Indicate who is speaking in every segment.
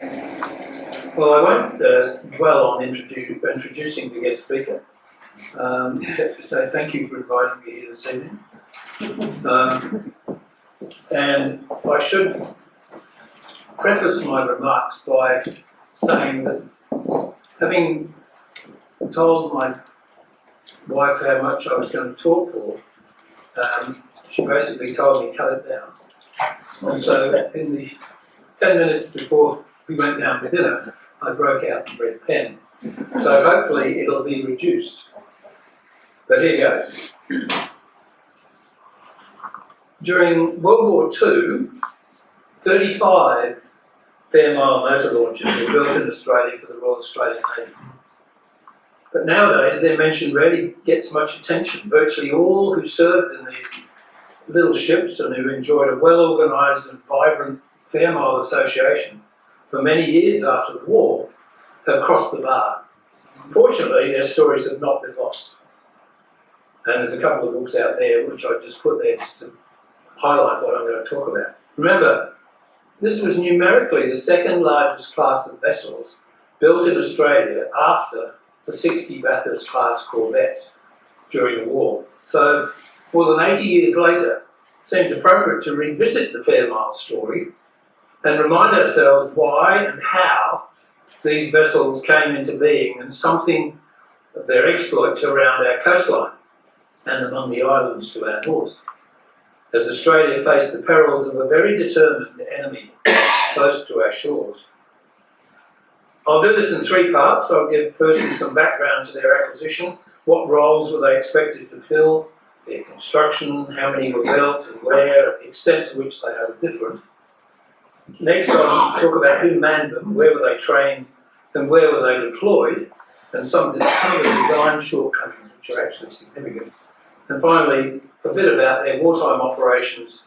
Speaker 1: Well, I won't dwell on introducing the guest speaker, except to say thank you for inviting me here this evening. And I should preface my remarks by saying that, having told my wife how much I was going to talk for, she basically told me cut it down. And so in the 10 minutes before we went down for dinner, I broke out the red pen. So hopefully it'll be reduced. But here goes. During World War II, 35 Fairmile motor launches were built in Australia for the Royal Australian Navy. But nowadays their mention rarely gets much attention. Virtually all who served in these little ships and who enjoyed a well-organised and vibrant Fairmile association for many years after the war have crossed the bar. Fortunately, their stories have not been lost. And there's a couple of books out there which I just put there just to highlight what I'm going to talk about. Remember, this was numerically the second largest class of vessels built in Australia after the 60 Bathurst class corvettes during the war. So more than 80 years later, it seems appropriate to revisit the Fairmile story and remind ourselves why and how these vessels came into being and something of their exploits around our coastline and among the islands to our north, as Australia faced the perils of a very determined enemy close to our shores. I'll do this in three parts. I'll give firstly some background to their acquisition, what roles were they expected to fill, their construction, how many were built and where, the extent to which they are different. Next, I'll talk about who manned them, where were they trained and where were they deployed, and some of the design shortcomings which are actually significant. And finally, a bit about their wartime operations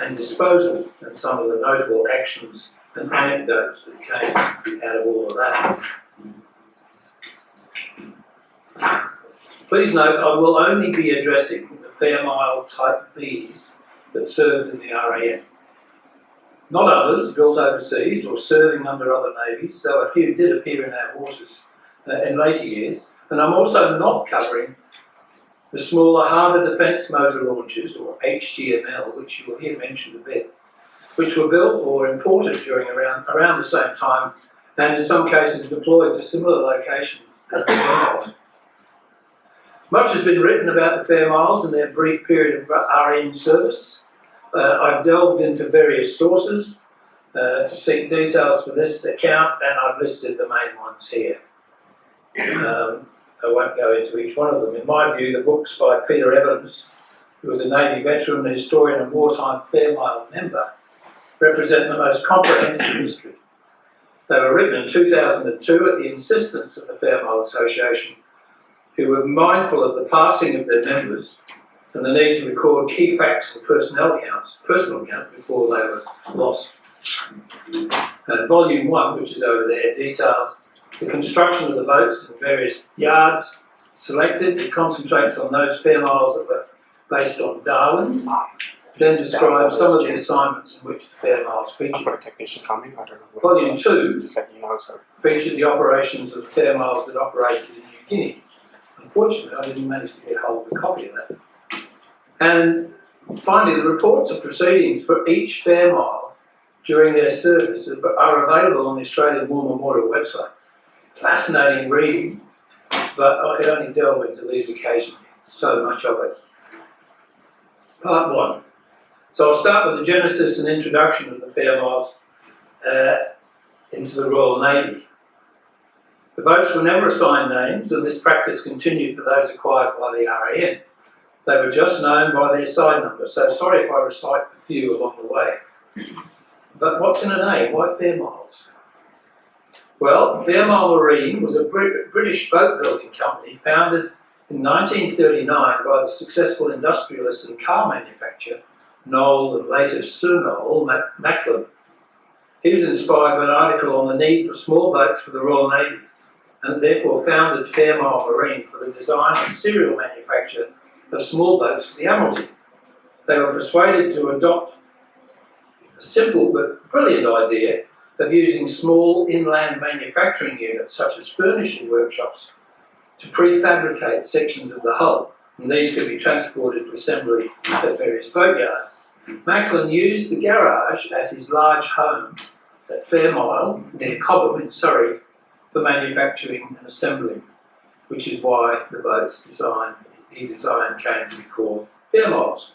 Speaker 1: and disposal and some of the notable actions and anecdotes that came out of all of that. Please note, I will only be addressing the Fairmile Type Bs that served in the RAN. Not others built overseas or serving under other navies, though a few did appear in our waters in later years. And I'm also not covering the smaller Harbour Defence Motor Launches, or HDML, which you will hear mentioned a bit, which were built or imported during around the same time and in some cases deployed to similar locations as the Fairmile. Much has been written about the Fairmiles and their brief period of RN service. I've delved into various sources to seek details for this account, and I've listed the main ones here. I won't go into each one of them. In my view, the books by Peter Evans, who was a Navy veteran, a historian and wartime Fairmile member, represent the most comprehensive history. They were written in 2002 at the insistence of the Fairmile Association, who were mindful of the passing of their members and the need to record key facts and personal accounts before they were lost. And Volume 1, which is over there, details the construction of the boats in various yards selected. It concentrates on those Fairmiles that were based on Darwin, then describes some of the assignments in which the Fairmiles featured.
Speaker 2: For a technician coming, I don't know.
Speaker 1: Volume 2
Speaker 2: sir.
Speaker 1: featured the operations of the Fairmiles that operated in New Guinea. Unfortunately, I didn't manage to get hold of a copy of that. And finally, the reports of proceedings for each Fairmile during their service are available on the Australian War Memorial website. Fascinating reading, but I could only delve into these occasionally. So much of it. Part 1. So I'll start with the genesis and introduction of the Fairmiles into the Royal Navy. The boats were never assigned names, and this practice continued for those acquired by the RAN. They were just known by their side number, so sorry if I recite a few along the way. But what's in a name? Why Fairmiles? Well, Fairmile Marine was a British boat building company founded in 1939 by the successful industrialist and car manufacturer Noel, and later Sir Noel Mackinnon. He was inspired by an article on the need for small boats for the Royal Navy, and therefore founded Fairmile Marine for the design and serial manufacture of small boats for the Admiralty. They were persuaded to adopt a simple but brilliant idea of using small inland manufacturing units such as furnishing workshops to prefabricate sections of the hull, and these could be transported to assembly at various boatyards. Mackinnon used the garage at his large home at Fairmile, near Cobham in Surrey, for manufacturing and assembly, which is why the boats he designed came to be called Fairmiles.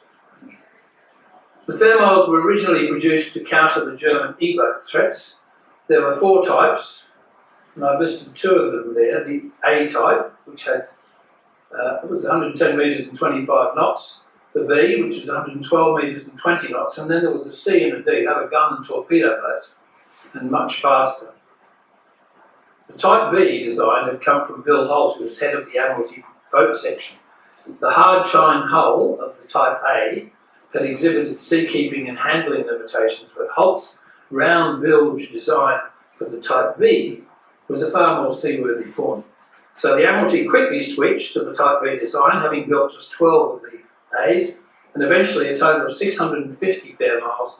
Speaker 1: The Fairmiles were originally produced to counter the German E-boat threats. There were 4 types, and I've listed 2 of them there. The A type, which had it was 110 metres and 25 knots. The B, which was 112 metres and 20 knots, and then there was a C and a D. They were gun and torpedo boats, and much faster. The Type B design had come from Bill Holt, who was head of the Admiralty boat section. The hard chine hull of the Type A had exhibited seakeeping and handling limitations, but Holt's round bilge design for the Type B was a far more seaworthy form. So the Admiralty quickly switched to the Type B design, having built just 12 of the A's, and eventually a total of 650 Fairmiles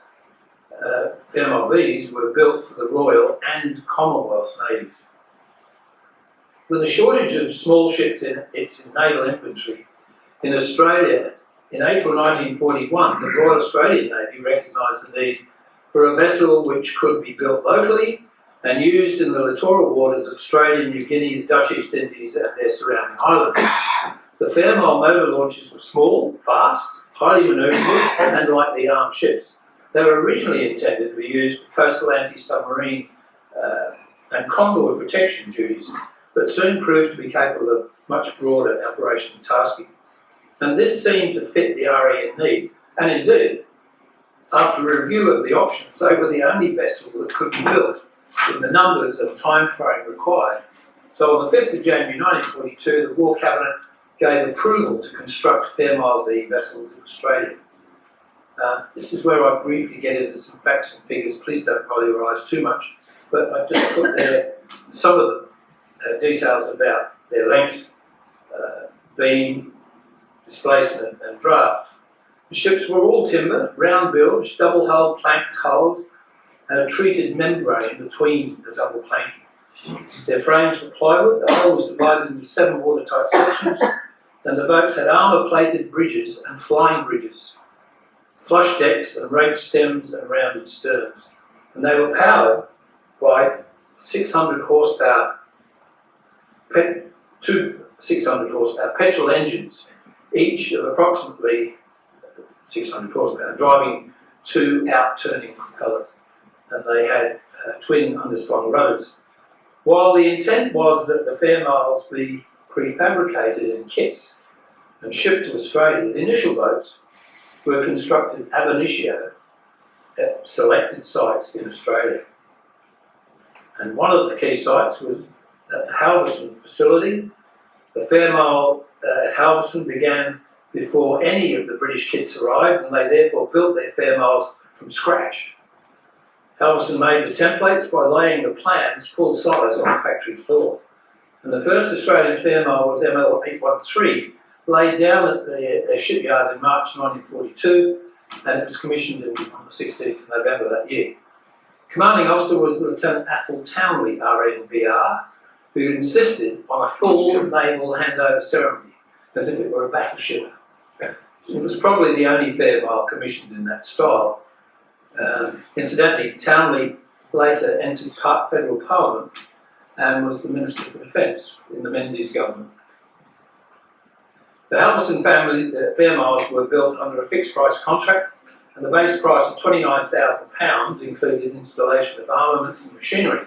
Speaker 1: Bs were built for the Royal and Commonwealth Navies. With a shortage of small ships in its naval inventory, in Australia, in April 1941, the Royal Australian Navy recognised the need for a vessel which could be built locally and used in the littoral waters of Australia, New Guinea, the Dutch East Indies and their surrounding islands. The Fairmile motor launches were small, fast, highly manoeuvrable and lightly armed ships. They were originally intended to be used for coastal anti-submarine and convoy protection duties, but soon proved to be capable of much broader operational tasking. And this seemed to fit the RE in need, and indeed, after a review of the options, they were the only vessel that could be built in the numbers and time frame required. So on the 5th of January 1942, the War Cabinet gave approval to construct Fairmiles B vessels in Australia. This is where I briefly get into some facts and figures. Please don't roll your eyes too much, but I've just put there some of the details about their length, beam, displacement and draft. The ships were all timber, round bilge, double hull, planked hulls, and a treated membrane between the double planking. Their frames were plywood. The hull was divided into 7 watertight sections, and the boats had armour-plated bridges and flying bridges, flush decks and raked stems and rounded sterns. And they were powered by 600 horsepower, two 600 horsepower petrol engines, each of approximately 600 horsepower, driving 2 out-turning propellers. And they had twin underslung rudders. While the intent was that the Fairmiles be prefabricated in kits and shipped to Australia, the initial boats were constructed ab initio at selected sites in Australia. And one of the key sites was at the Halverson facility. The Fairmile at Halverson began before any of the British kits arrived, and they therefore built their Fairmiles from scratch. Halverson made the templates by laying the plans full size on the factory floor. And the first Australian Fairmile was ML813, laid down at their shipyard in March 1942, and it was commissioned on the 16th of November that year. Commanding officer was Lieutenant Athol Townley, RNVR, who insisted on a full naval handover ceremony, as if it were a battleship. It was probably the only Fairmile commissioned in that style. Incidentally, Townley later entered federal parliament and was the Minister for Defence in the Menzies government. The Halverson family Fairmiles were built under a fixed price contract, and the base price of £29,000 included installation of armaments and machinery.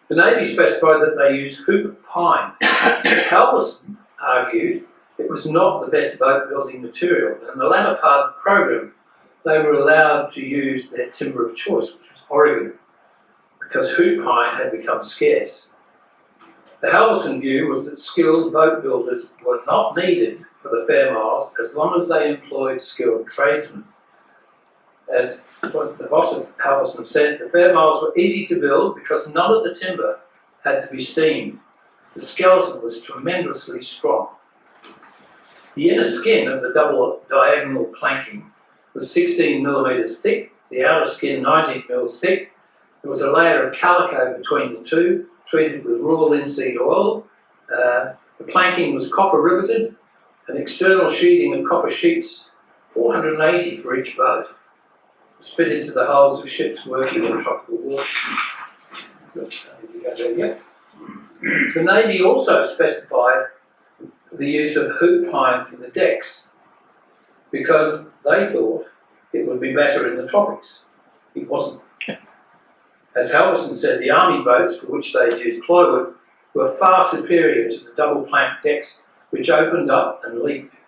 Speaker 1: The Navy specified that they use hoop pine. Halverson argued it was not the best boat building material, and in the latter part of the program they were allowed to use their timber of choice, which was Oregon, because hoop pine had become scarce. The Halverson view was that skilled boat builders were not needed for the Fairmiles as long as they employed skilled tradesmen. As the boss of Halverson said, the Fairmiles were easy to build because none of the timber had to be steamed. The skeleton was tremendously strong. The inner skin of the double diagonal planking was 16 millimetres thick, the outer skin 19 mils thick, There was a layer of calico between the two, treated with raw linseed oil. The planking was copper riveted, an external sheeting of copper sheets, 480 for each boat, was fitted to the hulls of ships working in tropical waters. The Navy also specified the use of hoop pine for the decks because they thought it would be better in the tropics. It wasn't. As Halverson said, the Army boats for which they used plywood were far superior to the double plank decks which opened up and leaked.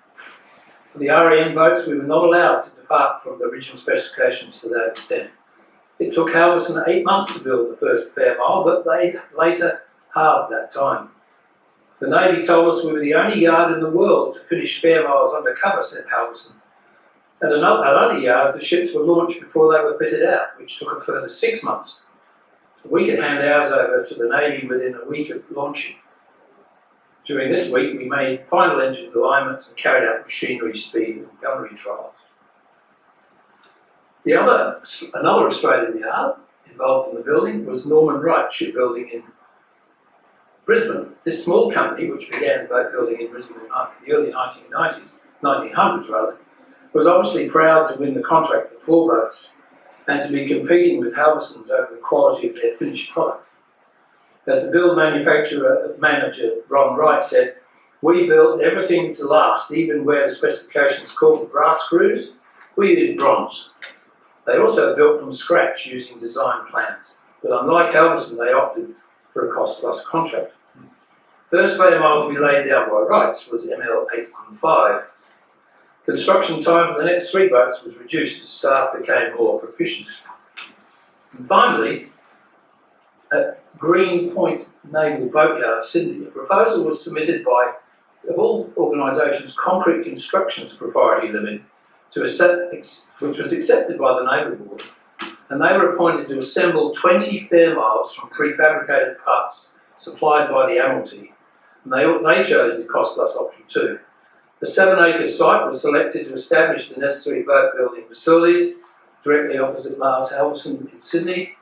Speaker 1: For the REM boats, we were not allowed to depart from the original specifications to that extent. It took Halverson 8 months to build the first Fairmile, but they later halved that time. The Navy told us we were the only yard in the world to finish Fairmiles under cover, said Halverson. At other yards, the ships were launched before they were fitted out, which took a further 6 months. We could hand ours over to the Navy within a week of launching. During this week, we made final engine alignments and carried out machinery, speed and gunnery trials. Another Australian yard involved in the building was Norman Wright Shipbuilding in Brisbane. This small company, which began boat building in Brisbane in the early 1900s, was obviously proud to win the contract for 4 boats and to be competing with Halverson's over the quality of their finished product. As the build manager Ron Wright said, "We built everything to last, even where the specifications called for brass screws, we used bronze." They also built from scratch using design plans, but unlike Halverson, they opted for a cost-plus contract. First Fairmile to be laid down by Wrights was ML815. Construction time for the next 3 boats was reduced as staff became more proficient. And finally, at Green Point Naval Boatyard, Sydney, a proposal was submitted by, of all organisations, Concrete Constructions Proprietary Limited, which was accepted by the Naval Board, and they were appointed to assemble 20 Fairmiles from prefabricated parts supplied by the Admiralty, and they chose the cost-plus option too. The 7-acre site was selected to establish the necessary boat building facilities directly opposite Lars Halverson in Sydney.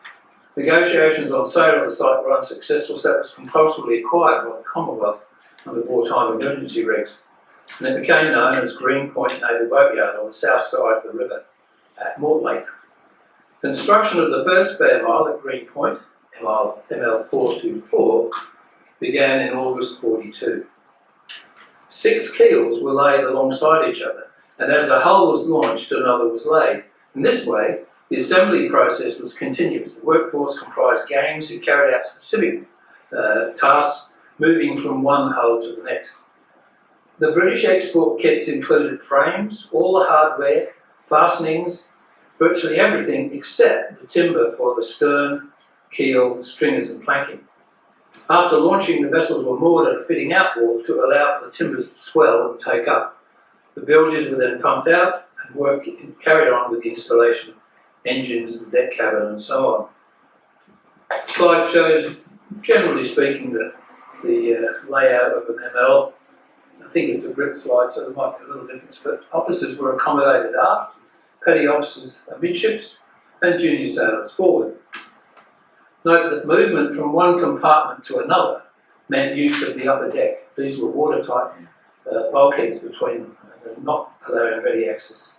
Speaker 1: Negotiations on sale of the site were unsuccessful, so it was compulsorily acquired by the Commonwealth under wartime emergency regs, and it became known as Green Point Naval Boatyard on the south side of the river at Mortlake. Construction of the first Fairmile at Green Point, ML424, began in August 42. 6 keels were laid alongside each other, and as a hull was launched, another was laid. In this way, the assembly process was continuous. The workforce comprised gangs who carried out specific tasks, moving from one hull to the next. The British export kits included frames, all the hardware, fastenings, virtually everything except the timber for the stern, keel, stringers and planking. After launching, the vessels were moored at a fitting out wharf to allow for the timbers to swell and take up. The bilges were then pumped out and work carried on with the installation of engines, the deck cabin and so on. The slide shows, generally speaking, the layout of an ML. I think it's a brick slide, so there might be a little difference, but officers were accommodated aft, petty officers amidships, and junior sailors forward. Note that movement from one compartment to another meant use of the upper deck. These were watertight bulkheads between them, and not allowing ready access.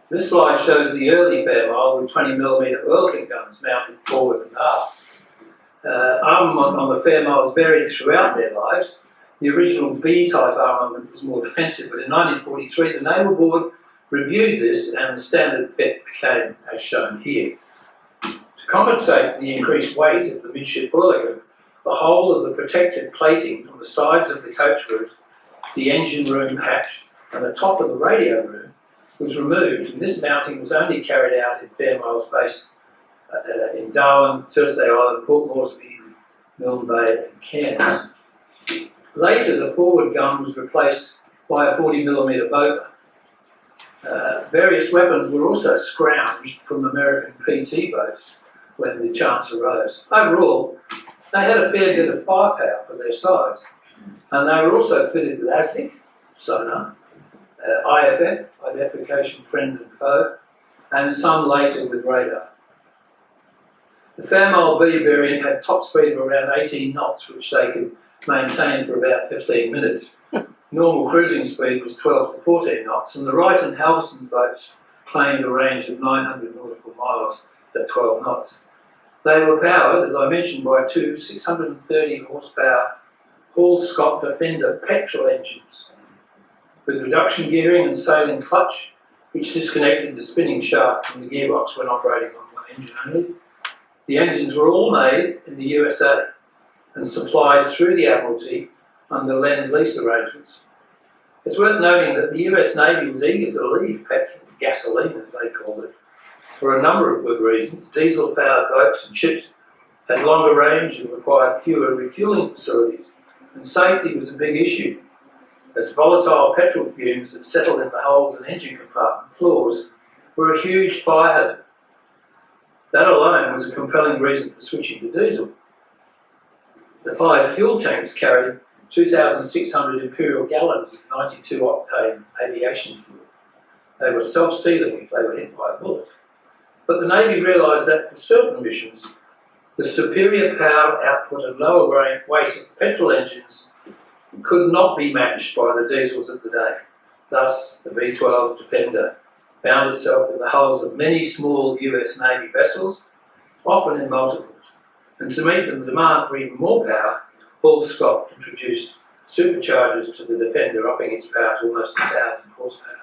Speaker 1: This slide shows the early Fairmile with 20mm Oerlikon guns mounted forward and aft. Armament on the Fairmiles varied throughout their lives. The original B-type armament was more defensive, but in 1943 the Naval Board reviewed this and the standard fit became as shown here. To compensate for the increased weight of the midship Oerlikon, the whole of the protected plating from the sides of the coach roof, the engine room hatch and the top of the radio room was removed, and this mounting was only carried out in Fairmiles based in Darwin, Thursday Island, Port Moresby, Milne Bay and Cairns. Later, the forward gun was replaced by a 40mm Bofor. Various weapons were also scrounged from American PT boats when the chance arose. Overall, they had a fair bit of firepower for their size, and they were also fitted with ASNIC, sonar, IFF, identification friend and foe, and some later with radar. The Fairmile B variant had top speed of around 18 knots, which they could maintain for about 15 minutes. Normal cruising speed was 12 to 14 knots, and the Wright and Halverson boats claimed a range of 900 nautical miles at 12 knots. They were powered, as I mentioned, by two 630 horsepower Hall-Scott Defender petrol engines with reduction gearing and sailing clutch, which disconnected the spinning shaft from the gearbox when operating on one engine only. The engines were all made in the USA and supplied through the Admiralty under Lend-Lease arrangements. It's worth noting that the US Navy was eager to leave petrol, gasoline as they called it, for a number of good reasons. Diesel-powered boats and ships had longer range and required fewer refuelling facilities, and safety was a big issue, as volatile petrol fumes that settled in the hulls and engine compartment floors were a huge fire hazard. That alone was a compelling reason for switching to diesel. The 5 fuel tanks carried 2,600 imperial gallons of 92-octane aviation fuel. They were self-sealing if they were hit by a bullet. But the Navy realised that for certain missions, the superior power output and lower weight of petrol engines could not be matched by the diesels of the day. Thus, the V-12 Defender found itself in the hulls of many small US Navy vessels, often in multiples. And to meet the demand for even more power, Hall-Scott introduced superchargers to the Defender, upping its power to almost 1,000 horsepower.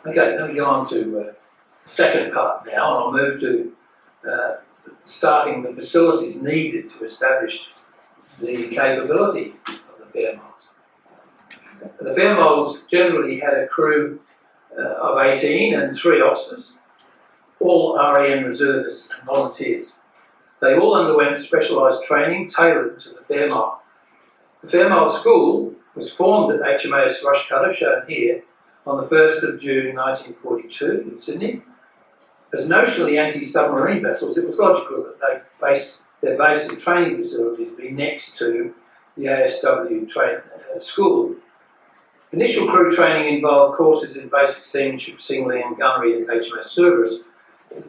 Speaker 1: Okay, let me go on to the second part now, and I'll move to starting the facilities needed to establish the capability of the Fairmiles. The Fairmiles generally had a crew of 18 and 3 officers, all RAN reservists and volunteers. They all underwent specialised training tailored to the Fairmile. The Fairmile School was formed at HMAS Rushcutter, shown here, on the 1st of June 1942 in Sydney. As notionally anti-submarine vessels, it was logical that their base and training facilities be next to the ASW school. Initial crew training involved courses in basic seamanship, singling and gunnery at HMAS Cerberus.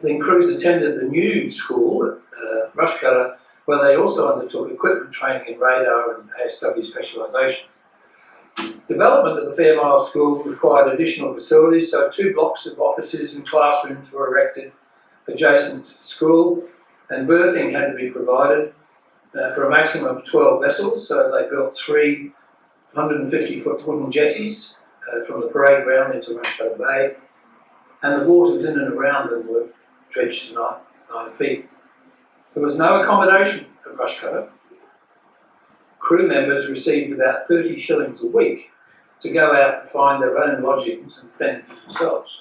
Speaker 1: Then crews attended the new school at Rushcutter, where they also undertook equipment training in radar and ASW specialisation. Development of the Fairmile School required additional facilities, so 2 blocks of offices and classrooms were erected adjacent to the school, and berthing had to be provided for a maximum of 12 vessels, so they built 3 150-foot wooden jetties from the parade ground into Rushcutter Bay, and the waters in and around them were dredged to 9 feet. There was no accommodation at Rushcutter. Crew members received about 30 shillings a week to go out and find their own lodgings and fend for themselves.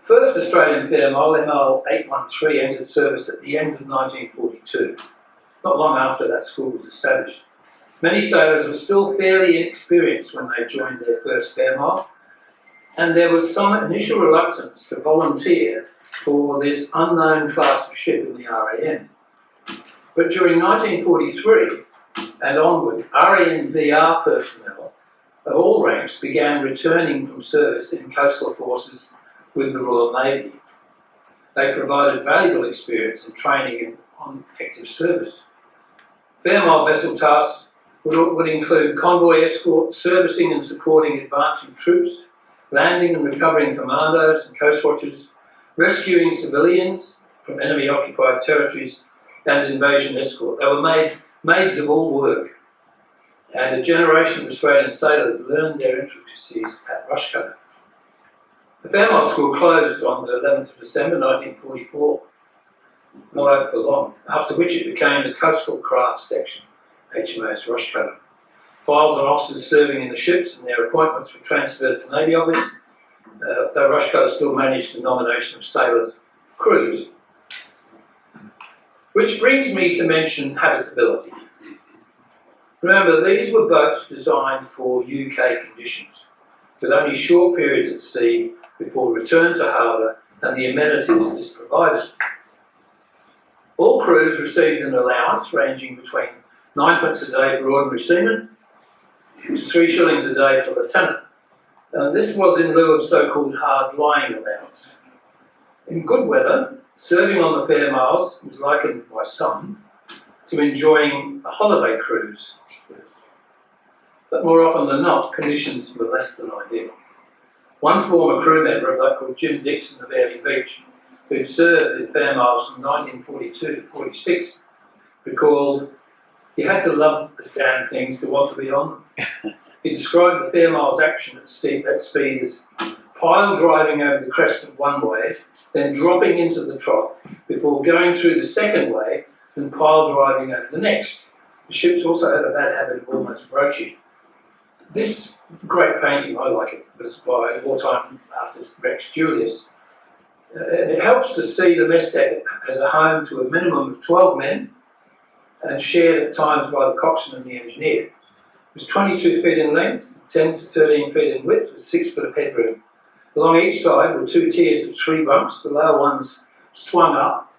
Speaker 1: First Australian Fairmile, ML 813, entered service at the end of 1942, not long after that school was established. Many sailors were still fairly inexperienced when they joined their first Fairmile, and there was some initial reluctance to volunteer for this unknown class of ship in the RAN. But during 1943 and onward, RAN-VR personnel of all ranks began returning from service in coastal forces with the Royal Navy. They provided valuable experience and training on active service. Fairmile vessel tasks would include convoy escort, servicing and supporting advancing troops, landing and recovering commandos and coast watchers, rescuing civilians from enemy-occupied territories, and invasion escort. They were maids of all work, and a generation of Australian sailors learned their intricacies at Rushcutter. The Fairmile School closed on the 11th of December 1944, not open for long, after which it became the Coastal Crafts Section, HMAS Rushcutter. Files on officers serving in the ships and their appointments were transferred to Navy Office, though Rushcutter still managed the nomination of sailors' crews. Which brings me to mention habitability. Remember, these were boats designed for UK conditions, with only short periods at sea before return to harbour and the amenities this provided. All crews received an allowance ranging between 9pence a day for ordinary seamen to 3 shillings a day for lieutenant. This was in lieu of so-called hard lying allowance. In good weather, serving on the Fairmiles was likened by some to enjoying a holiday cruise. But more often than not, conditions were less than ideal. One former crew member, a bloke called Jim Dixon of Airlie Beach, who'd served in Fairmiles from 1942 to 46, recalled, "You had to love the damn things to want to be on them." He described the Fairmiles action at speed as pile driving over the crest of one wave, then dropping into the trough before going through the second wave and pile driving over the next. The ships also had a bad habit of almost broaching. This great painting, I like it, was by wartime artist Rex Julius. It helps to see the mess deck as a home to a minimum of 12 men and shared at times by the coxswain and the engineer. It was 22 feet in length, 10 to 13 feet in width with 6 foot of headroom. Along each side were 2 tiers of 3 bunks. The lower ones swung up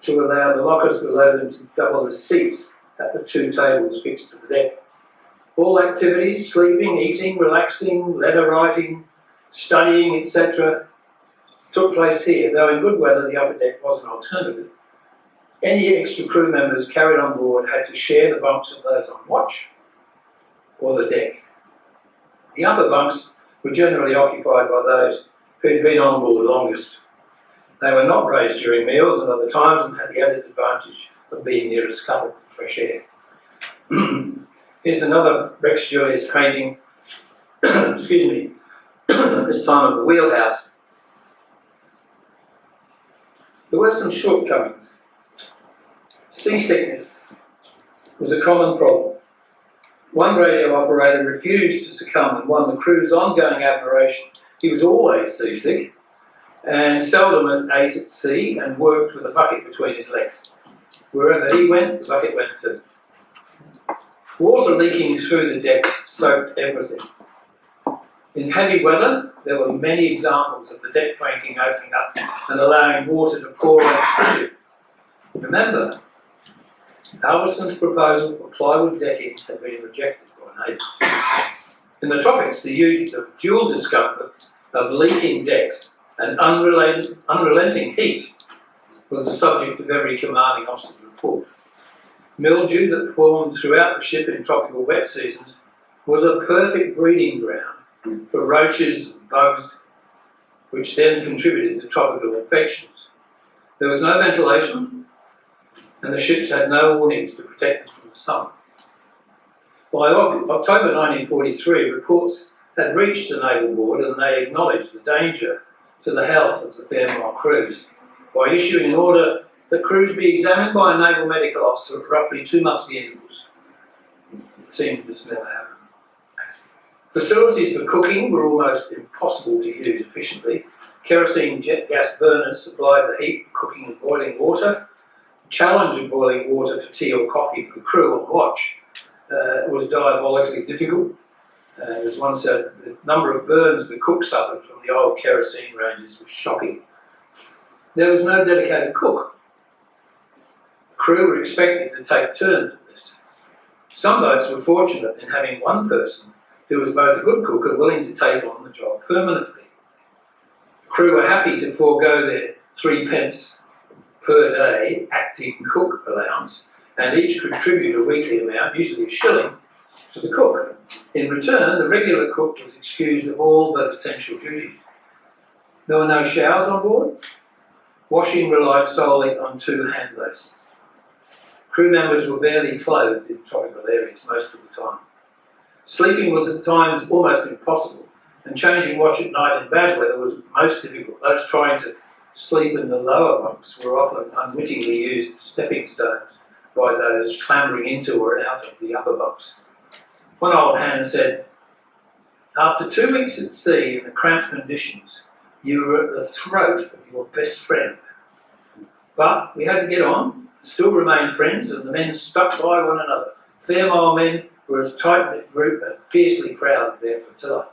Speaker 1: to allow the lockers below them to double as seats at the 2 tables fixed to the deck. All activities, sleeping, eating, relaxing, letter writing, studying, etc., took place here, though in good weather the upper deck was an alternative. Any extra crew members carried on board had to share the bunks of those on watch or the deck. The upper bunks were generally occupied by those who'd been on board longest. They were not raised during meals and other times and had the added advantage of being near a scuttle for fresh air. Here's another Rex Julius painting, excuse me, this time of the wheelhouse. There were some shortcomings. Seasickness was a common problem. One radio operator refused to succumb and won the crew's ongoing admiration. He was always seasick and seldom ate at sea and worked with a bucket between his legs. Wherever he went, the bucket went too. Water leaking through the decks soaked everything. In heavy weather, there were many examples of the deck planking opening up and allowing water to pour onto the ship. Remember, Alverson's proposal for plywood decking had been rejected by neighbours. In the tropics, the dual discomfort of leaking decks and unrelenting heat was the subject of every commanding officer's report. Mildew that formed throughout the ship in tropical wet seasons was a perfect breeding ground for roaches and bugs, which then contributed to tropical infections. There was no ventilation, and the ships had no awnings to protect them from the sun. By October 1943, reports had reached the Naval Board and they acknowledged the danger to the health of the Fairmile crews by issuing an order that crews be examined by a naval medical officer at roughly 2 monthly intervals. It seems this never happened. Facilities for cooking were almost impossible to use efficiently. Kerosene jet gas burners supplied the heat for cooking and boiling water. The challenge of boiling water for tea or coffee for the crew on watch was diabolically difficult. As one said, the number of burns the cook suffered from the old kerosene ranges was shocking. There was no dedicated cook. The crew were expected to take turns at this. Some boats were fortunate in having one person who was both a good cook and willing to take on the job permanently. The crew were happy to forego their 3 pence per day acting cook allowance and each contribute a weekly amount, usually a shilling, to the cook. In return, the regular cook was excused of all but essential duties. There were no showers on board. Washing relied solely on 2 hand basins. Crew members were barely clothed in tropical areas most of the time. Sleeping was at times almost impossible, and changing watch at night in bad weather was most difficult. Those trying to sleep in the lower bunks were often unwittingly used as stepping stones by those clambering into or out of the upper bunks. One old hand said, "After 2 weeks at sea in the cramped conditions, you were at the throat of your best friend. But we had to get on, still remain friends, and the men stuck by one another. Fairmile men were as tight-knit group and fiercely proud of their flotilla."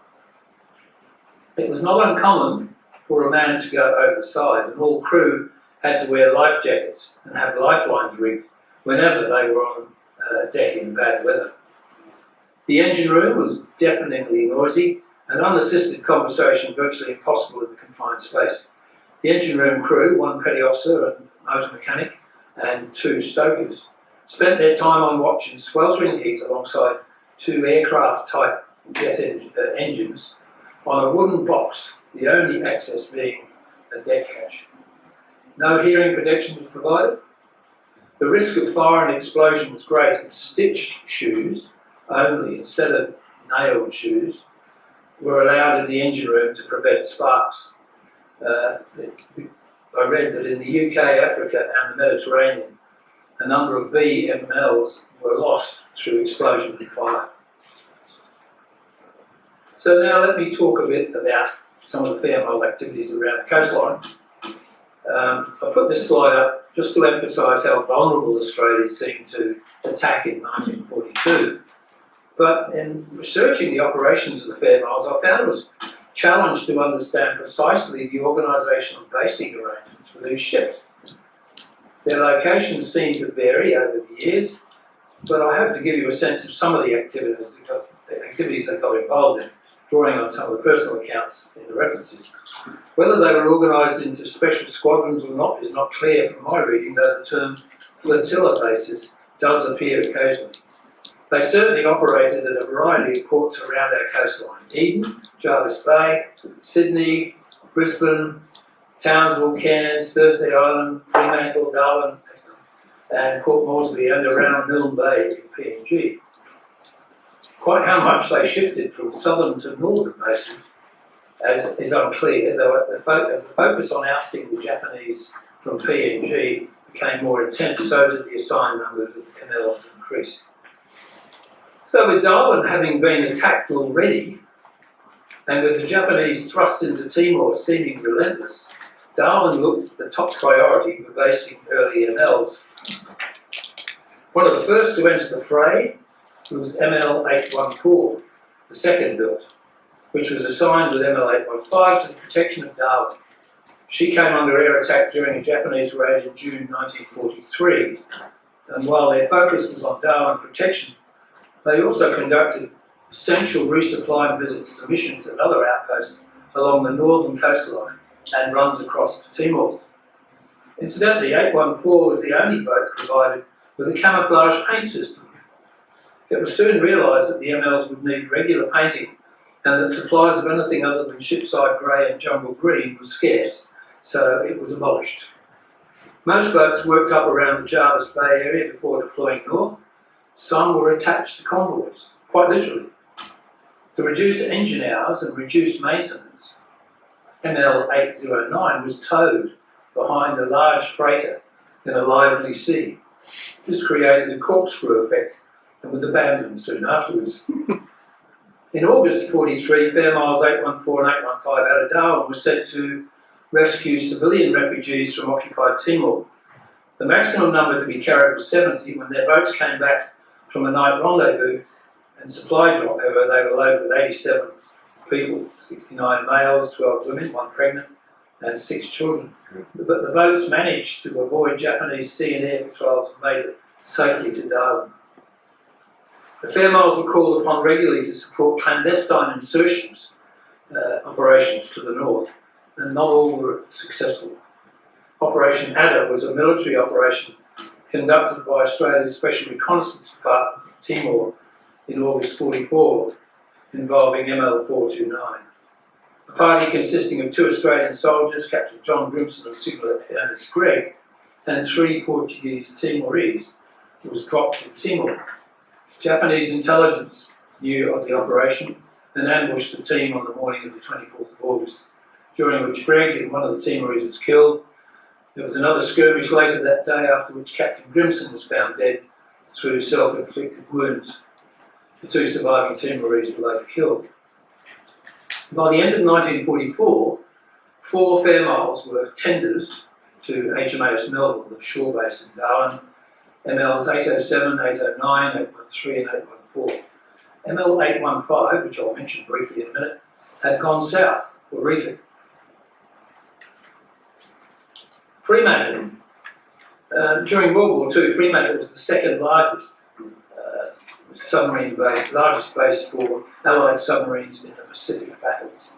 Speaker 1: It was not uncommon for a man to go over the side, and all crew had to wear life jackets and have lifelines rigged whenever they were on deck in bad weather. The engine room was deafeningly noisy, and unassisted conversation virtually impossible in the confined space. The engine room crew, one petty officer and motor mechanic, and 2 stokers, spent their time on watch in sweltering heat alongside 2 aircraft-type jet engines on a wooden box, the only access being a deck hatch. No hearing protection was provided. The risk of fire and explosion was great, and stitched shoes only, instead of nailed shoes, were allowed in the engine room to prevent sparks. I read that in the UK, Africa and the Mediterranean, a number of BMLs were lost through explosion and fire. So now let me talk a bit about some of the Fairmile activities around the coastline. I put this slide up just to emphasise how vulnerable Australia seemed to attack in 1942. But in researching the operations of the Fairmiles, I found it was challenged to understand precisely the organisational basing arrangements for these ships. Their locations seem to vary over the years, but I hope to give you a sense of some of the activities they got involved in, drawing on some of the personal accounts in the references. Whether they were organised into special squadrons or not is not clear from my reading, though the term flotilla bases does appear occasionally. They certainly operated at a variety of ports around our coastline: Eden, Jarvis Bay, Sydney, Brisbane, Townsville, Cairns, Thursday Island, Fremantle, Darwin, and Port Moresby, and around Milne Bay in PNG. Quite how much they shifted from southern to northern bases is unclear, though as the focus on ousting the Japanese from PNG became more intense, so did the assigned numbers of MLs increase. So with Darwin having been attacked already, and with the Japanese thrust into Timor seeming relentless, Darwin looked at the top priority for basing early MLs. One of the first to enter the fray was ML 814, the second built, which was assigned with ML 815 to the protection of Darwin. She came under air attack during a Japanese raid in June 1943, and while their focus was on Darwin protection, they also conducted essential resupply visits to missions and other outposts along the northern coastline and runs across to Timor. Incidentally, 814 was the only boat provided with a camouflage paint system. It was soon realised that the MLs would need regular painting and that supplies of anything other than shipside grey and jungle green was scarce, so it was abolished. Most boats worked up around the Jarvis Bay area before deploying north. Some were attached to convoys, quite literally. To reduce engine hours and reduce maintenance, ML 809 was towed behind a large freighter in a lively sea. This created a corkscrew effect and was abandoned soon afterwards. In August 43, Fairmiles 814 and 815 out of Darwin were sent to rescue civilian refugees from occupied Timor. The maximum number to be carried was 70. When their boats came back from a night rendezvous and supply drop, however, they were loaded with 87 people, 69 males, 12 women, 1 pregnant, and 6 children. But the boats managed to avoid Japanese sea and air patrols and made it safely to Darwin. The Fairmiles were called upon regularly to support clandestine insertions operations to the north, and not all were successful. Operation Adder was a military operation conducted by Australia's Special Reconnaissance Department in Timor in August 44, involving ML 429. A party consisting of 2 Australian soldiers, Captain John Grimson and Sigler Ernest Gregg, and 3 Portuguese Timorese, was dropped in Timor. Japanese intelligence knew of the operation and ambushed the team on the morning of the 24th of August, during which Gregg and one of the Timorese was killed. There was another skirmish later that day, after which Captain Grimson was found dead through self-inflicted wounds. The 2 surviving Timorese were later killed. By the end of 1944, 4 Fairmiles were tenders to HMAS Melbourne, the shore base in Darwin, MLs 807, 809, 813 and 814. ML 815, which I'll mention briefly in a minute, had gone south for reefing. Fremantle. During World War II, Fremantle was the second largest submarine base, largest base for Allied submarines in the Pacific battles.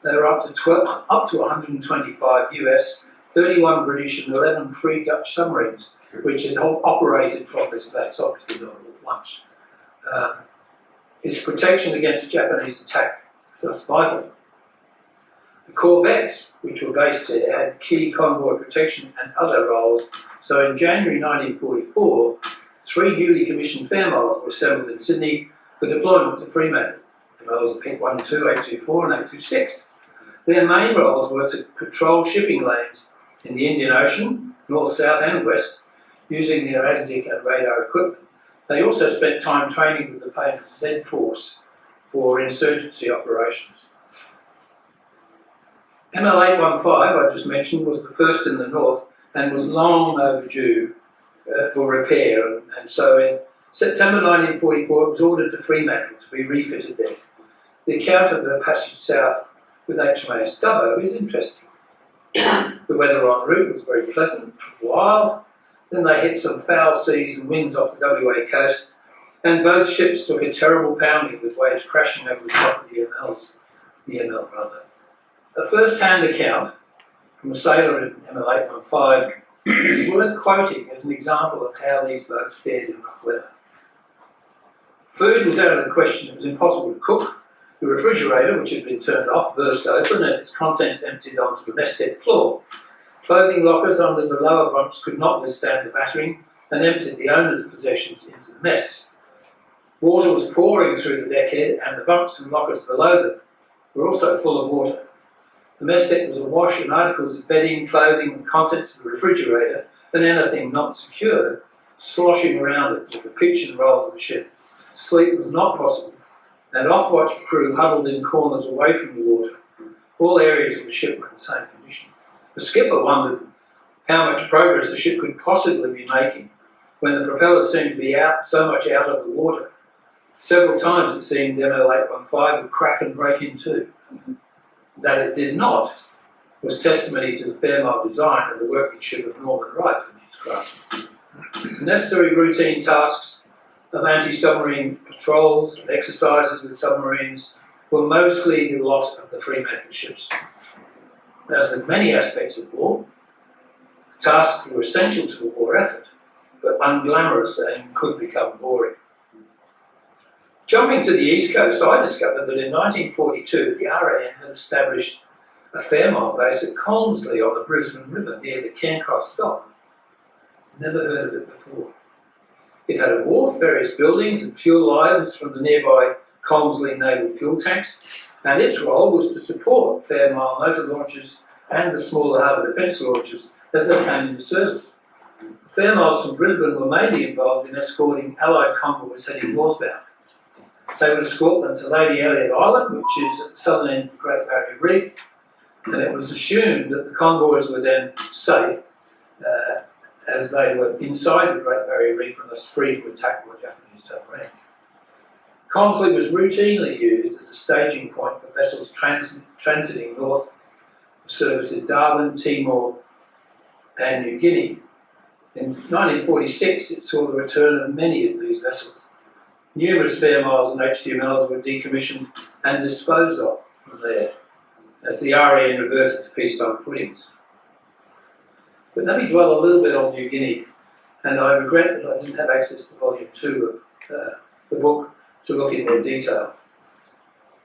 Speaker 1: They were up to 125 US, 31 British and 11 Free Dutch submarines, which had operated from this base, obviously not all at once. Its protection against Japanese attack was thus vital. The corvettes, which were based there, had key convoy protection and other roles, so in January 1944, 3 newly commissioned Fairmiles were assembled in Sydney for deployment to Fremantle. The roles of 812, 824 and 826. Their main roles were to patrol shipping lanes in the Indian Ocean, north, south and west, using their ASDIC and radar equipment. They also spent time training with the famous Z Force for insurgency operations. ML815, I just mentioned, was the first in the north and was long overdue for repair, and so in September 1944 it was ordered to Fremantle to be refitted there. The account of the passage south with HMAS Dubbo is interesting. The weather en route was very pleasant for a while, then they hit some foul seas and winds off the WA coast, and both ships took a terrible pounding with waves crashing over the top of the ML. A first-hand account from a sailor in ML815 is worth quoting as an example of how these boats fared in rough weather. Food was out of the question. It was impossible to cook. The refrigerator, which had been turned off, burst open and its contents emptied onto the mess deck floor. Clothing lockers under the lower bunks could not withstand the battering and emptied the owner's possessions into the mess. Water was pouring through the deckhead and the bunks and lockers below them were also full of water. The mess deck was awash in articles of bedding, clothing and contents of the refrigerator and anything not secured, sloshing around it to the pitch and roll of the ship. Sleep was not possible, and off-watch crew huddled in corners away from the water. All areas of the ship were in the same condition. The skipper wondered how much progress the ship could possibly be making when the propellers seemed to be so much out of the water. Several times it seemed ML815 would crack and break in two. That it did not was testimony to the Fairmile design and the workmanship of Norman Wright and his craftsmen. The necessary routine tasks of anti-submarine patrols and exercises with submarines were mostly the lot of the Fremantle ships. As with many aspects of war, the tasks were essential to the war effort, but unglamorous and could become boring. Jumping to the east coast, I discovered that in 1942 the RAN had established a Fairmile base at Colmsley on the Brisbane River near the Cairncross dock. Never heard of it before. It had a wharf, various buildings and fuel lines from the nearby Colmsley naval fuel tanks, and its role was to support Fairmile motor launches and the smaller harbour defence launches as they came into service. The Fairmiles from Brisbane were mainly involved in escorting Allied convoys heading northbound. They would escort them to Lady Elliot Island, which is at the southern end of the Great Barrier Reef, and it was assumed that the convoys were then safe as they were inside the Great Barrier Reef and thus free from attack by Japanese submarines. Colmsley was routinely used as a staging point for vessels transiting north for service in Darwin, Timor and New Guinea. In 1946 it saw the return of many of these vessels. Numerous Fairmiles and HDMLs were decommissioned and disposed of from there as the RAN reverted to peacetime footings. But let me dwell a little bit on New Guinea, and I regret that I didn't have access to volume 2 of the book to look in more detail.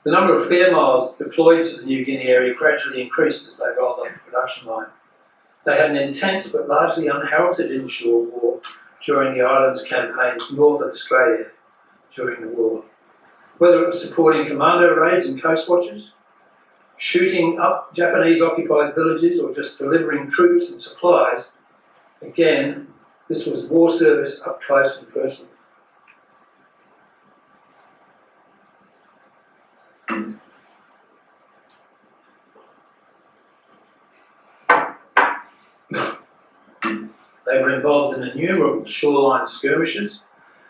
Speaker 1: The number of Fairmiles deployed to the New Guinea area gradually increased as they rolled off the production line. They had an intense but largely unheralded inshore war during the island's campaigns north of Australia during the war. Whether it was supporting commando raids and coast watches, shooting up Japanese-occupied villages, or just delivering troops and supplies, again, this was war service up close and personal. They were involved in innumerable shoreline skirmishes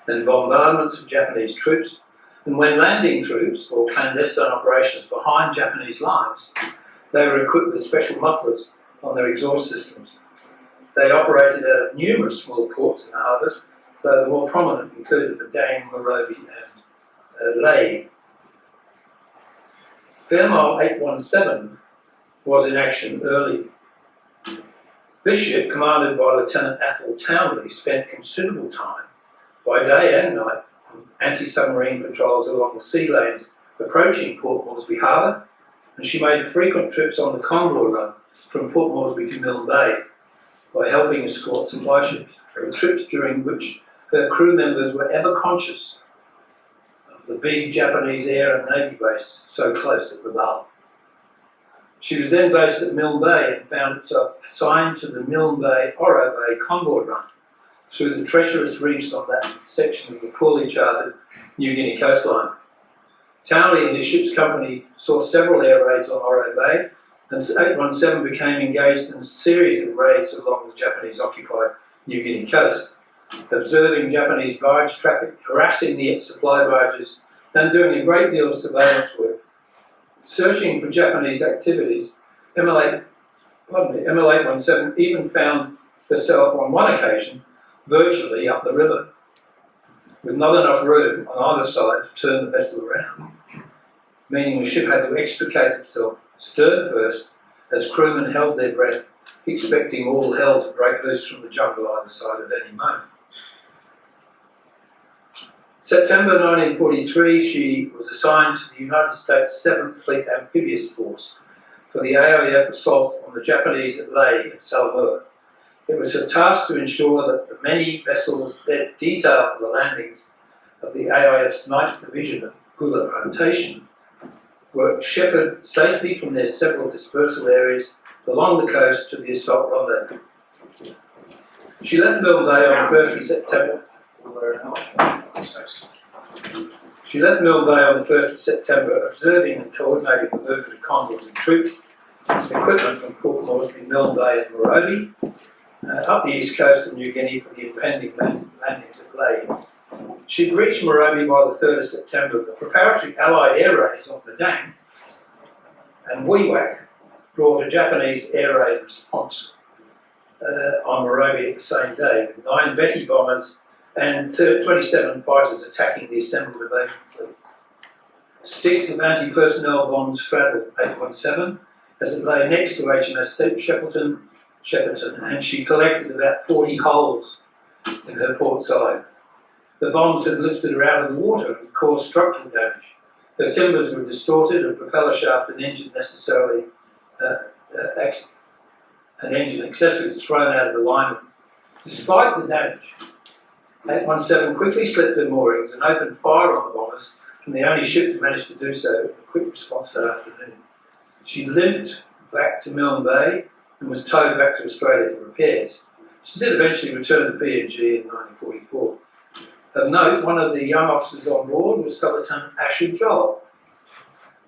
Speaker 1: and bombardments of Japanese troops, and when landing troops for clandestine operations behind Japanese lines, they were equipped with special mufflers on their exhaust systems. They operated out of numerous small ports and harbours, though the more prominent included Madang, Morobe and Lae. Fairmile 817 was in action early. This ship, commanded by Lieutenant Athol Townley, spent considerable time, by day and night, on anti-submarine patrols along the sea lanes approaching Port Moresby Harbour, and she made frequent trips on the convoy run from Port Moresby to Milne Bay by helping escort supply ships. There were trips during which her crew members were ever conscious of the big Japanese air and navy base so close at Rabaul. She was then based at Milne Bay and found herself assigned to the Milne Bay Oro Bay convoy run through the treacherous reefs on that section of the poorly charted New Guinea coastline. Townley and his ship's company saw several air raids on Oro Bay, and 817 became engaged in a series of raids along the Japanese-occupied New Guinea coast, observing Japanese barge traffic, harassing the supply barges, and doing a great deal of surveillance work. Searching for Japanese activities, ML817 even found herself on one occasion virtually up the river, with not enough room on either side to turn the vessel around, meaning the ship had to extricate itself stern first as crewmen held their breath, expecting all hell to break loose from the jungle either side at any moment. September 1943, she was assigned to the United States 7th Fleet Amphibious Force for the AIF assault on the Japanese at Lae and Salamur. It was her task to ensure that the many vessels detailed for the landings of the AIF's 9th Division at Gula Plantation were shepherded safely from their several dispersal areas along the coast to the assault rendezvous. She left Milne Bay on the 1st of September. She left Milne Bay on the 1st of September, observing and coordinating the movement of convoys and troops, equipment from Port Moresby, Milne Bay and Morobe, up the east coast of New Guinea for the impending landings at Lae. She'd reached Morobe by the 3rd of September. The preparatory Allied air raids on Madang and Wewak brought a Japanese air raid response on Morobe at the same day, with 9 Betty bombers and 27 fighters attacking the assembled invasion fleet. Sticks of anti-personnel bombs straddled 817 as it lay next to HMS Shepperton, and she collected about 40 holes in her port side. The bombs had lifted her out of the water and caused structural damage. Her timbers were distorted and propeller shaft and engine accessories thrown out of alignment. Despite the damage, 817 quickly slipped her moorings and opened fire on the bombers, and the only ship to manage to do so in a quick response that afternoon. She limped back to Milne Bay and was towed back to Australia for repairs. She did eventually return to PNG in 1944. Of note, one of the young officers on board was Subaltern Asher Joel,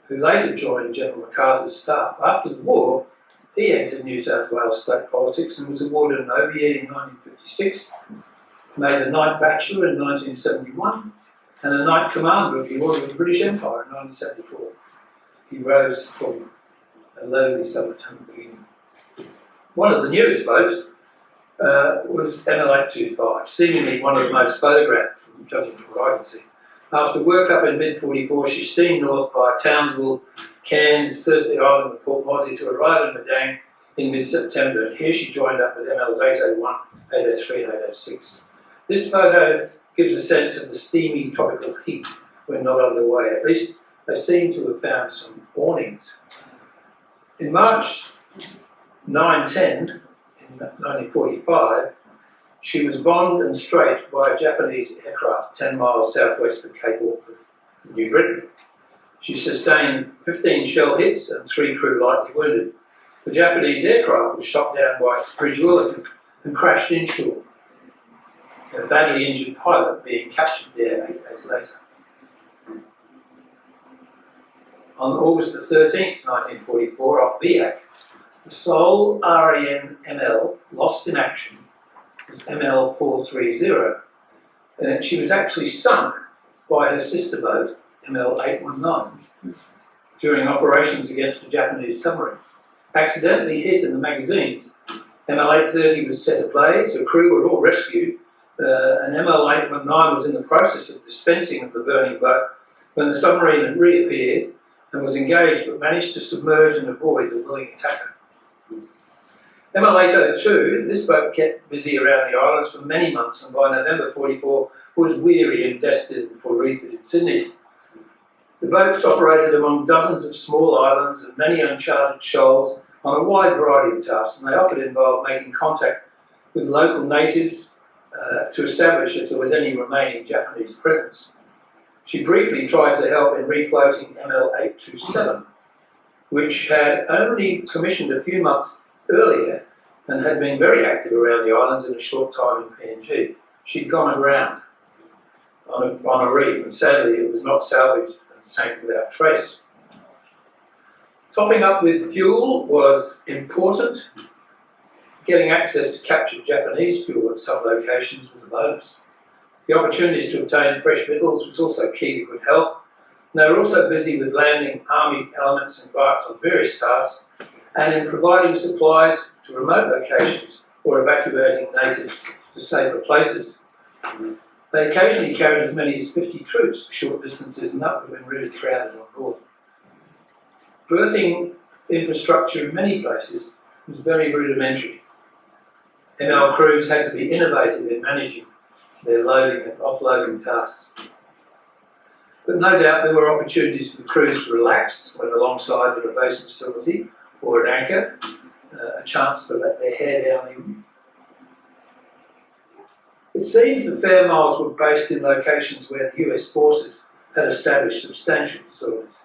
Speaker 1: who later joined General MacArthur's staff. After the war, he entered New South Wales state politics and was awarded an OBE in 1956, made a Knight Bachelor in 1971, and a Knight Commander of the Order of the British Empire in 1974. He rose from a lowly subaltern beginning. One of the newest boats was ML825, seemingly one of the most photographed, from judging from what I can see. After work up in mid-44, she steamed north via Townsville, Cairns, Thursday Island and Port Moresby to arrive in Madang in mid-September, and here she joined up with MLs 801, 803 and 806. This photo gives a sense of the steamy tropical heat when not underway. At least they seem to have found some awnings. In March 9-10, in 1945, she was bombed and strafed by a Japanese aircraft 10 miles southwest of Cape Orford, New Britain. She sustained 15 shell hits and 3 crew lightly wounded. The Japanese aircraft was shot down by its bridge willock and crashed inshore. A badly injured pilot being captured there 8 days later. On August the 13th, 1944, off Biak, the sole RAN-ML lost in action was ML430, and she was actually sunk by her sister boat, ML819, during operations against a Japanese submarine. Accidentally hit in the magazines, ML830 was set ablaze, her crew were all rescued, and ML819 was in the process of dispensing of the burning boat when the submarine had reappeared and was engaged but managed to submerge and avoid the willing attacker. ML802, this boat kept busy around the islands for many months, and by November 44 was weary and destined for refit in Sydney. The boats operated among dozens of small islands and many uncharted shoals on a wide variety of tasks, and they often involved making contact with local natives to establish if there was any remaining Japanese presence. She briefly tried to help in refloating ML827, which had only commissioned a few months earlier and had been very active around the islands in a short time in PNG. She'd gone aground on a reef, and sadly it was not salvaged and sank without trace. Topping up with fuel was important. Getting access to captured Japanese fuel at some locations was a bonus. The opportunities to obtain fresh victuals was also key to good health. And they were also busy with landing army elements embarked on various tasks and in providing supplies to remote locations or evacuating natives to safer places. They occasionally carried as many as 50 troops for short distances, and that would have been really crowded on board. Berthing infrastructure in many places was very rudimentary. ML crews had to be innovative in managing their loading and offloading tasks. But no doubt there were opportunities for the crews to relax when alongside at a base facility or an anchor, a chance to let their hair down even. It seems the Fairmiles were based in locations where the US forces had established substantial facilities.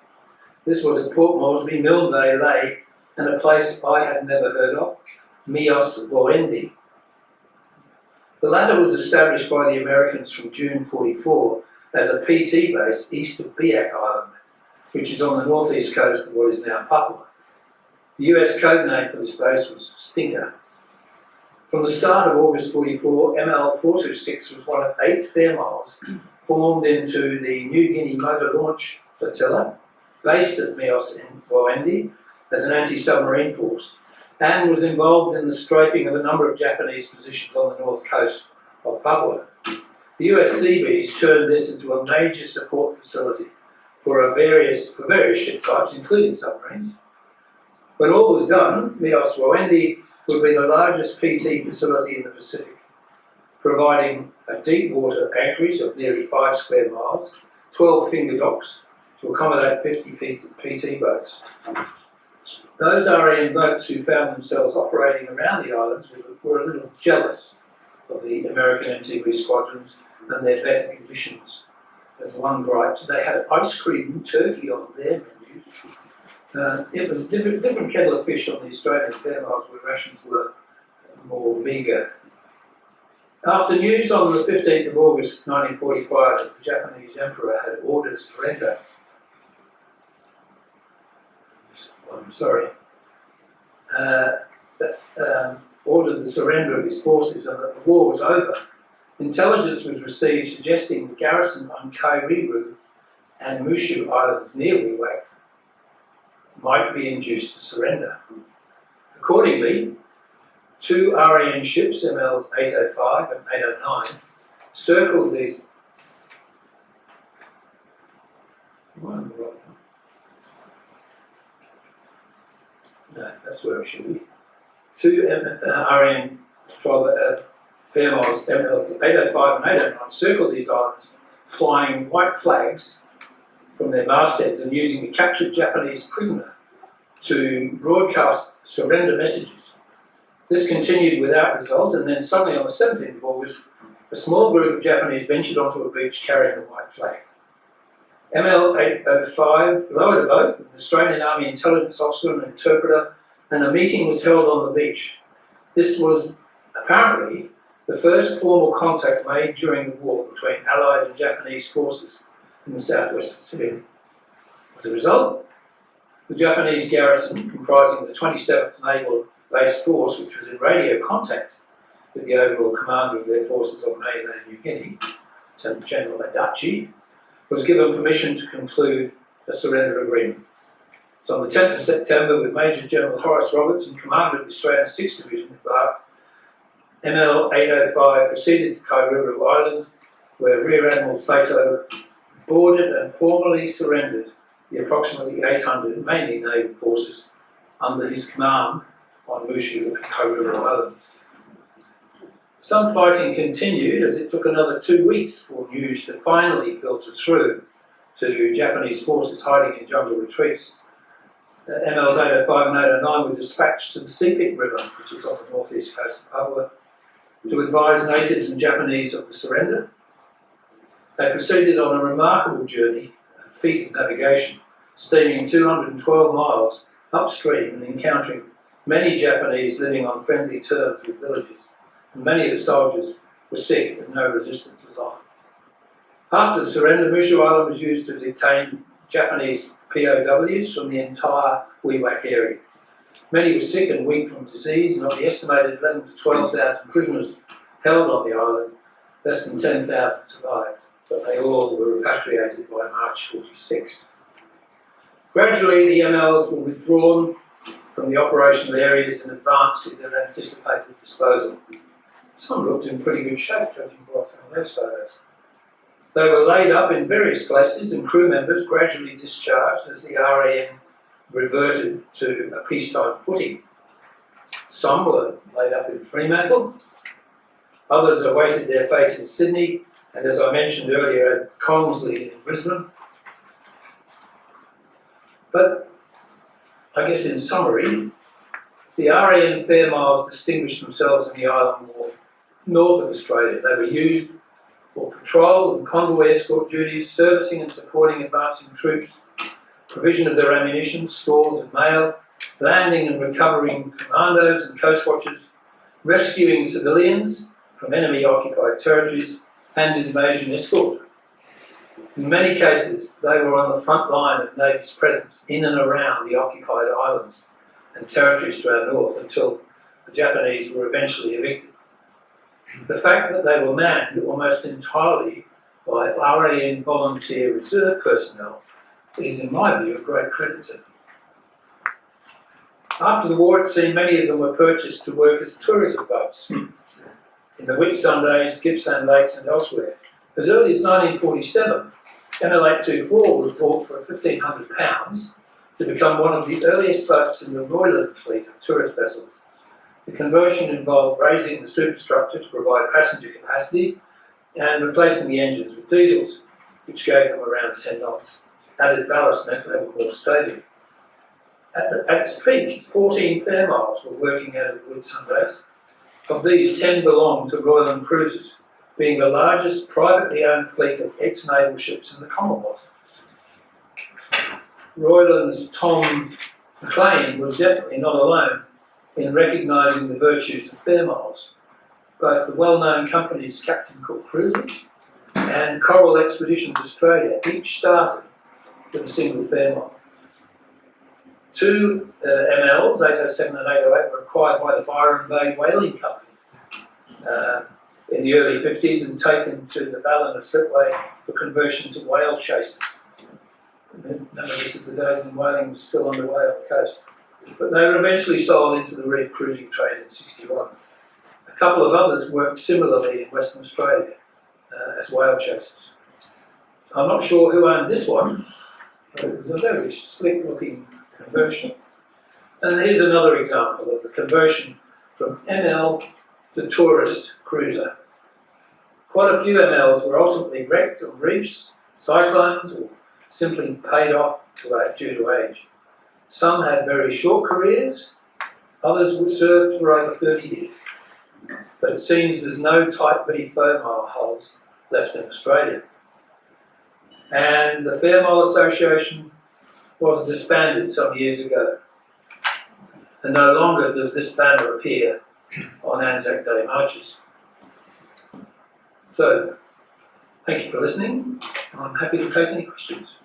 Speaker 1: This was at Port Moresby, Milne Bay, Lae, and a place I had never heard of, Mios Woendi. The latter was established by the Americans from June 44 as a PT base east of Biak Island, which is on the northeast coast of what is now Papua. The US code name for this base was Stinker. From the start of August 44, ML426 was one of 8 Fairmiles formed into the New Guinea Motor Launch Flotilla, based at Mios in Woendi as an anti-submarine force, and was involved in the strafing of a number of Japanese positions on the north coast of Papua. The US Seabees turned this into a major support facility for various ship types, including submarines. When all was done, Mios Woendi would be the largest PT facility in the Pacific, providing a deep water anchorage of nearly 5 square miles, 12 finger docks to accommodate 50 PT boats. Those RAN boats who found themselves operating around the islands were a little jealous of the American MTB squadrons and their better conditions. As one griped, they had ice cream and turkey on their menu. It was a different kettle of fish on the Australian Fairmiles, where rations were more meagre. After news on the 15th of August 1945 that the Japanese Emperor had ordered surrender, ordered the surrender of his forces and that the war was over, intelligence was received suggesting the garrison on Kairiru and Mushu Islands near Wewak might be induced to surrender. Accordingly, 2 RAN ships, MLs 805 and 809, circled these. No, that's where it should be. 2 RAN Fairmiles, MLs 805 and 809, circled these islands, flying white flags from their mastheads and using a captured Japanese prisoner to broadcast surrender messages. This continued without result, and then suddenly on the 17th of August, a small group of Japanese ventured onto a beach carrying a white flag. ML805 lowered a boat with an Australian Army intelligence officer and an interpreter, and a meeting was held on the beach. This was apparently the first formal contact made during the war between Allied and Japanese forces in the Southwest Pacific. As a result, the Japanese garrison, comprising the 27th Naval Base Force, which was in radio contact with the overall commander of their forces on mainland New Guinea, Lieutenant General Adachi, was given permission to conclude a surrender agreement. So on the 10th of September, with Major General Horace Robertson, commander of the Australian 6th Division, embarked, ML805 proceeded to Kairiru Island, where Rear Admiral Sato boarded and formally surrendered the approximately 800, mainly naval forces, under his command on Mushu and Koura Islands. Some fighting continued as it took another 2 weeks for news to finally filter through to Japanese forces hiding in jungle retreats. MLs 805 and 809 were dispatched to the Sepik River, which is on the northeast coast of Papua, to advise natives and Japanese of the surrender. They proceeded on a remarkable journey, a feat of navigation, steaming 212 miles upstream and encountering many Japanese living on friendly terms with villagers, and many of the soldiers were sick and no resistance was offered. After the surrender, Mushu Island was used to detain Japanese POWs from the entire Wewak area. Many were sick and weak from disease, and of the estimated 11,000 to 12,000 prisoners held on the island, less than 10,000 survived, but they all were repatriated by March 46. Gradually, the MLs were withdrawn from the operational areas and advanced in their anticipated disposal. Some looked in pretty good shape, judging by some of those photos. They were laid up in various places and crew members gradually discharged as the RAN reverted to a peacetime footing. Some were laid up in Fremantle, others awaited their fate in Sydney, and as I mentioned earlier, at Queensland in Brisbane. But I guess in summary, the RAN Fairmiles distinguished themselves in the island war north of Australia. They were used for patrol and convoy escort duties, servicing and supporting advancing troops, provision of their ammunition, stores and mail, landing and recovering commandos and coast watchers, rescuing civilians from enemy-occupied territories, and invasion escort. In many cases, they were on the front line of Navy's presence in and around the occupied islands and territories to our north until the Japanese were eventually evicted. The fact that they were manned almost entirely by RAN volunteer reserve personnel is, in my view, a great credit to them. After the war, it seemed many of them were purchased to work as tourism boats in the Whitsundays, Gippsland Lakes and elsewhere. As early as 1947, ML824 was bought for £1,500 to become one of the earliest boats in the Royland fleet of tourist vessels. The conversion involved raising the superstructure to provide passenger capacity and replacing the engines with diesels, which gave them around 10 knots. Added ballast meant they were more stable. At its peak, 14 Fairmiles were working out of the Whitsundays. Of these, 10 belonged to Royland Cruisers, being the largest privately owned fleet of ex-naval ships in the Commonwealth. Royland's Tom McLean was definitely not alone in recognising the virtues of Fairmiles. Both the well-known companies Captain Cook Cruises and Coral Expeditions Australia each started with a single Fairmile. Two MLs, 807 and 808, were acquired by the Byron Bay Whaling Company in the early 50s and taken to the Ballina Slipway for conversion to whale chasers. Remember, this is the days when whaling was still underway on the coast. But they were eventually sold into the reef cruising trade in '61. A couple of others worked similarly in Western Australia as whale chasers. I'm not sure who owned this one, but it was a very slick-looking conversion. And here's another example of the conversion from ML to tourist cruiser. Quite a few MLs were ultimately wrecked on reefs, cyclones, or simply paid off due to age. Some had very short careers, others were served for over 30 years. But it seems there's no Type B Fairmile hulls left in Australia. And the Fairmile Association was disbanded some years ago. And no longer does this banner appear on Anzac Day marches. So, thank you for listening. I'm happy to take any questions.